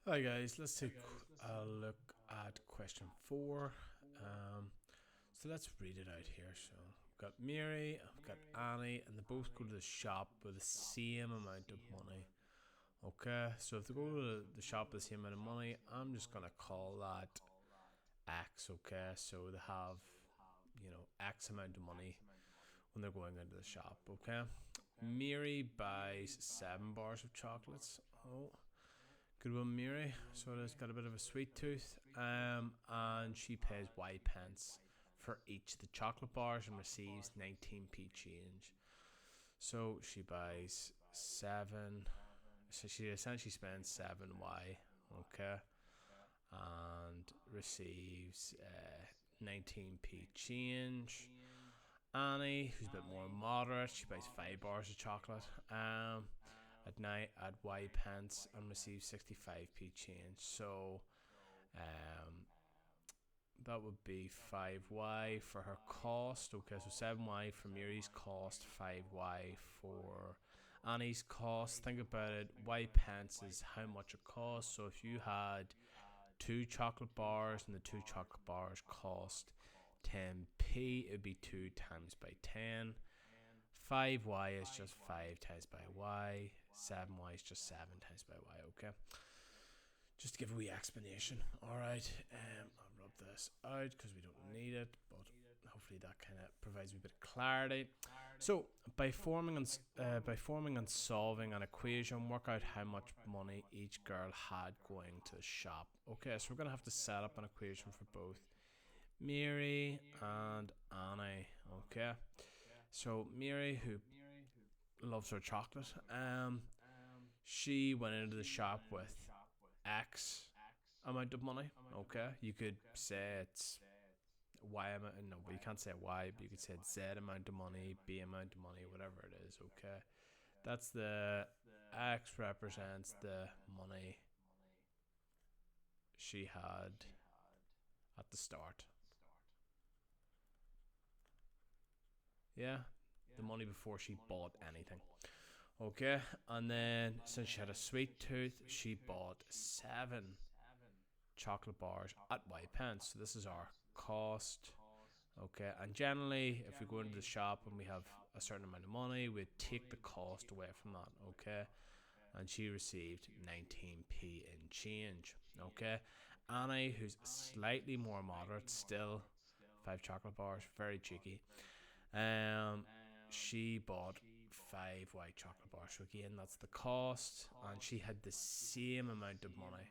Hi guys, let's take a look at question 4. So let's read it out here. So we've got Mary, I've got Annie, and they both go to the shop with the same amount of money. Okay, so if they go to the shop with the same amount of money, I'm just gonna call that X. Okay, so they have X amount of money when they're going into the shop. Okay, Mary buys 7 bars of chocolates. Oh, good one, Mary. So it has got a bit of a sweet tooth. And she pays Y pence for each of the chocolate bars and receives 19p change. So she buys 7. So she essentially spends 7Y, okay, and receives 19p change. Annie, who's a bit more moderate, she buys 5 bars of chocolate. At night at Y pence and receives 65p change. So um, that would be 5Y for her cost. Okay, so 7Y for Mary's cost, 5Y for Annie's cost. Think about it. Y pence is how much it costs. So if you had 2 chocolate bars and the 2 chocolate bars cost 10p, it would be 2 times by 10. 5y is just 5 times by y. 7y is just 7 times by y, okay? Just to give a wee explanation. Alright, I'll rub this out because we don't need it, but hopefully that kind of provides a bit of clarity. So, by forming and solving an equation, work out how much money each girl had going to the shop. Okay, so we're going to have to set up an equation for both Mary and Annie. Okay, so Mary, who loves her chocolate, she went into the shop with X amount of money. Okay, you could say it's Y amount. No, but you can't say Y. But you could say it's Z amount of money, B amount of money, whatever it is. Okay, that's the X represents the money she had at the start. Yeah, the money before she bought anything. Okay, and then since she had a sweet tooth, she bought 7 chocolate bars at Y pence. So this is our cost. Okay, and generally, if we go into the shop and we have a certain amount of money, we'd take the cost away from that. Okay, and she received 19p in change. Okay, Annie, who's slightly more moderate, still 5 chocolate bars, very cheeky. Um, she bought 5 white chocolate bars. So again, that's the cost, and she had the same amount of money.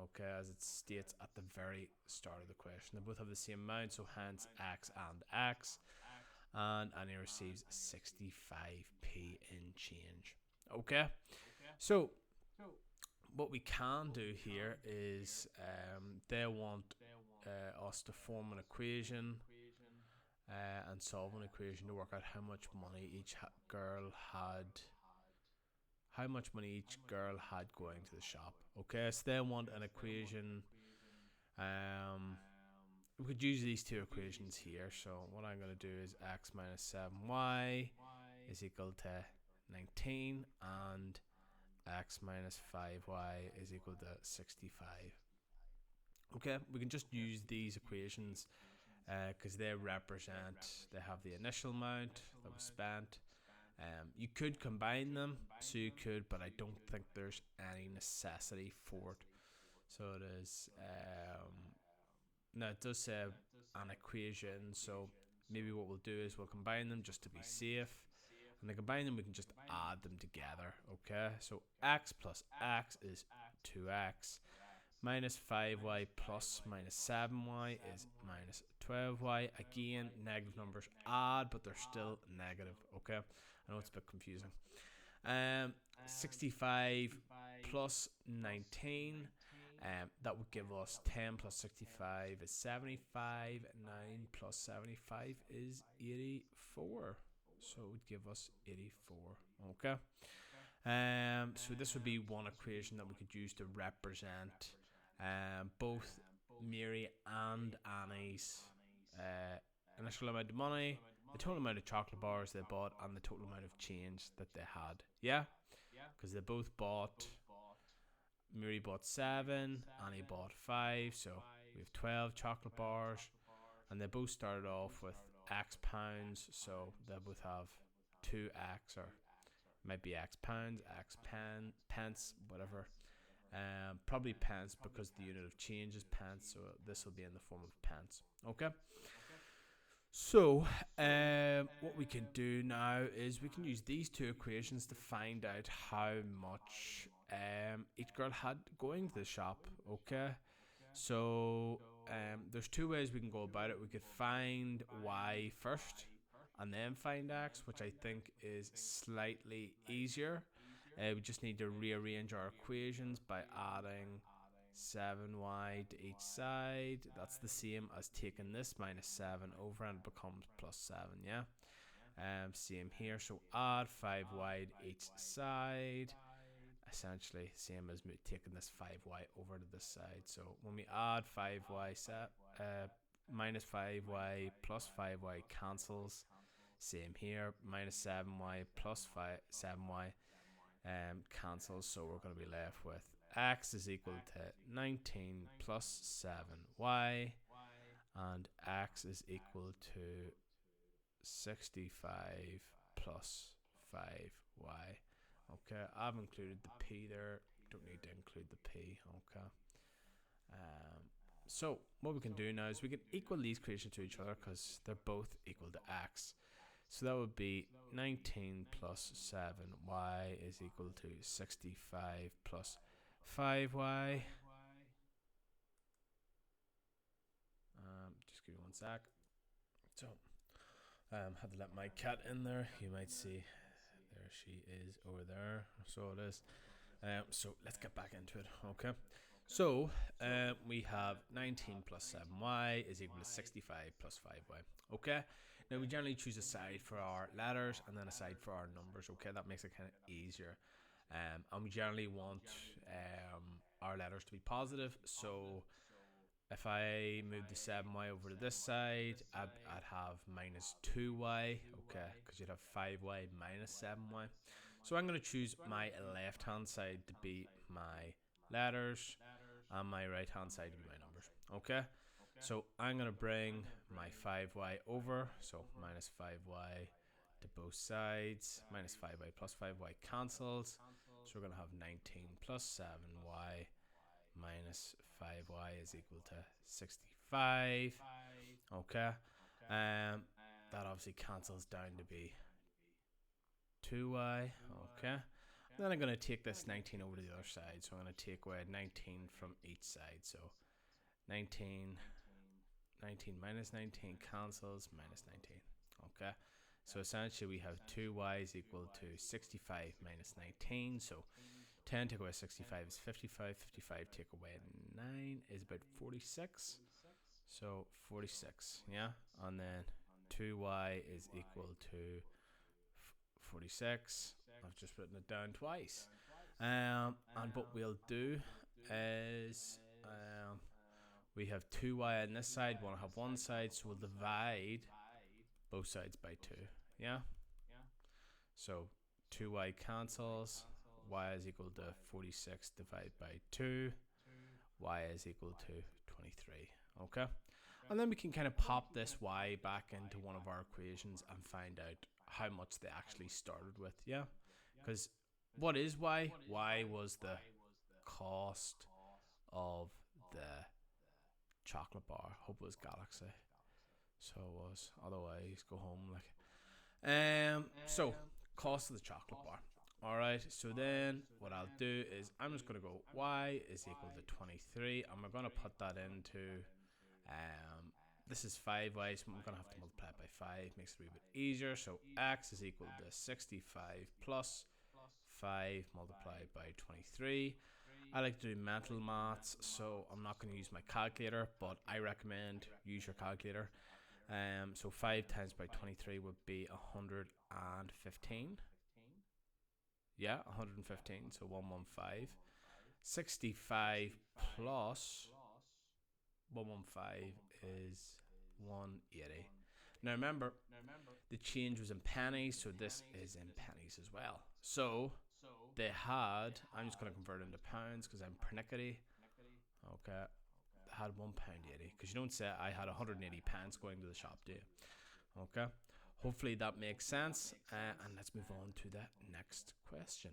Okay, as it states at the very start of the question, they both have the same amount, so hence X and X, and Annie receives 65p in change. Okay, so what we can do here is they want us to form an equation and solve an equation to work out how much money each girl had. How much money each girl had going to the shop. Okay, so they want an equation. We could use these two equations here. So what I'm going to do is x minus 7y is equal to 19, and x minus 5y is equal to 65. Okay, we can just use these equations because they have the initial amount that was spent. You could combine them, so you could, but I don't think there's any necessity for it. So it is. Now it does say an equation, so maybe what we'll do is we'll combine them just to be safe. And to combine them, we can just add them together. Okay, so x plus x is 2x. Minus 5y plus minus 7y is minus 12y. Again, negative numbers add, but they're still negative. Okay, I know it's a bit confusing. 65 plus 19. That would give us 10 plus 65 is 75. 9 plus 75 is 84. So it would give us 84. Okay. So this would be one equation that we could use to represent both Mary and Annie's initial amount of money, the total amount of chocolate bars they bought, and the total amount of change that they had. Yeah, because they both bought. Mary bought 7, Annie bought 5, so we have 12 chocolate bars, and they both started off with X pounds, so they both have 2X, or might be X pounds, X pence, whatever. Probably pence because the unit of change is pence, so this will be in the form of pence. Okay. So, what we can do now is we can use these two equations to find out how much each girl had going to the shop. Okay. So, there's two ways we can go about it. We could find y first and then find x, which I think is slightly easier. We just need to rearrange our equations by adding 7y to each side. That's the same as taking this minus 7 over and it becomes plus 7, yeah? Same here, so add 5y to each side. Essentially, same as taking this 5y over to this side. So when we add 5y, minus 5y plus 5y cancels. Same here, minus 7y plus 7y cancels, so we're going to be left with x is equal to 19 plus 7y, and x is equal to 65 plus 5y. Okay, I've included the p there, don't need to include the p. Okay. So what we can do now is we can equal these equations to each other because they're both equal to x. So that would be 19 plus 7y is equal to 65 plus 5y. Just give me one sec. So, had to let my cat in there. You might see, there she is over there. So it is. So let's get back into it. Okay. So we have 19 plus 7y is equal to 65 plus 5y. Okay. Now we generally choose a side for our letters and then a side for our numbers. Okay, that makes it kind of easier. And we generally want our letters to be positive. So if I move the 7y over to this side, I'd have minus 2y. Okay, because you'd have 5y minus 7y. So I'm going to choose my left hand side to be my letters and my right hand side to be my numbers. Okay, so I'm going to bring my 5y over, so minus 5y to both sides, minus 5y plus 5y cancels, so we're going to have 19 plus 7y minus 5y is equal to 65. Okay, that obviously cancels down to be 2y. Okay, then I'm going to take this 19 over to the other side, so I'm going to take away 19 from each side, so 19 minus 19 cancels, minus 19. Okay, so essentially we have 2y is equal to 65 minus 19, so 10 take away 65 is 55, 55 take away 9 is about 46, so 46, yeah, and then 2y is equal to 46. I've just written it down twice. And what we'll do is we have 2y on this side, we want to have one side, so we'll divide both sides by 2. Yeah? So 2y cancels, y is equal to 46 divided by 2, y is equal to 23. Okay? And then we can kind of pop this y back into one of our equations and find out how much they actually started with. Yeah? Because what is y? Y was the cost of the chocolate bar. Hope it was Galaxy. So it was. Otherwise, go home like. So cost of the chocolate bar. Alright, so then what I'll do is I'm just going to go y is equal to 23, and we're going to put that into this is 5y, so I'm going to have to multiply it by 5, makes it a wee bit easier. So x is equal to 65 plus 5 multiplied by 23. I like to do mental maths, so I'm not going to use my calculator, but I recommend use your calculator. So 5 times by 23 would be 115. Yeah, 115, so 115. 65 plus 115 is 180. Now remember, the change was in pennies, so this is in pennies as well. So they had, I'm just going to convert it into pounds because I'm pernickety. Okay, had £1.80, because you don't say I had 180 pence going to the shop, do you? Okay, hopefully that makes sense. And let's move on to the next question.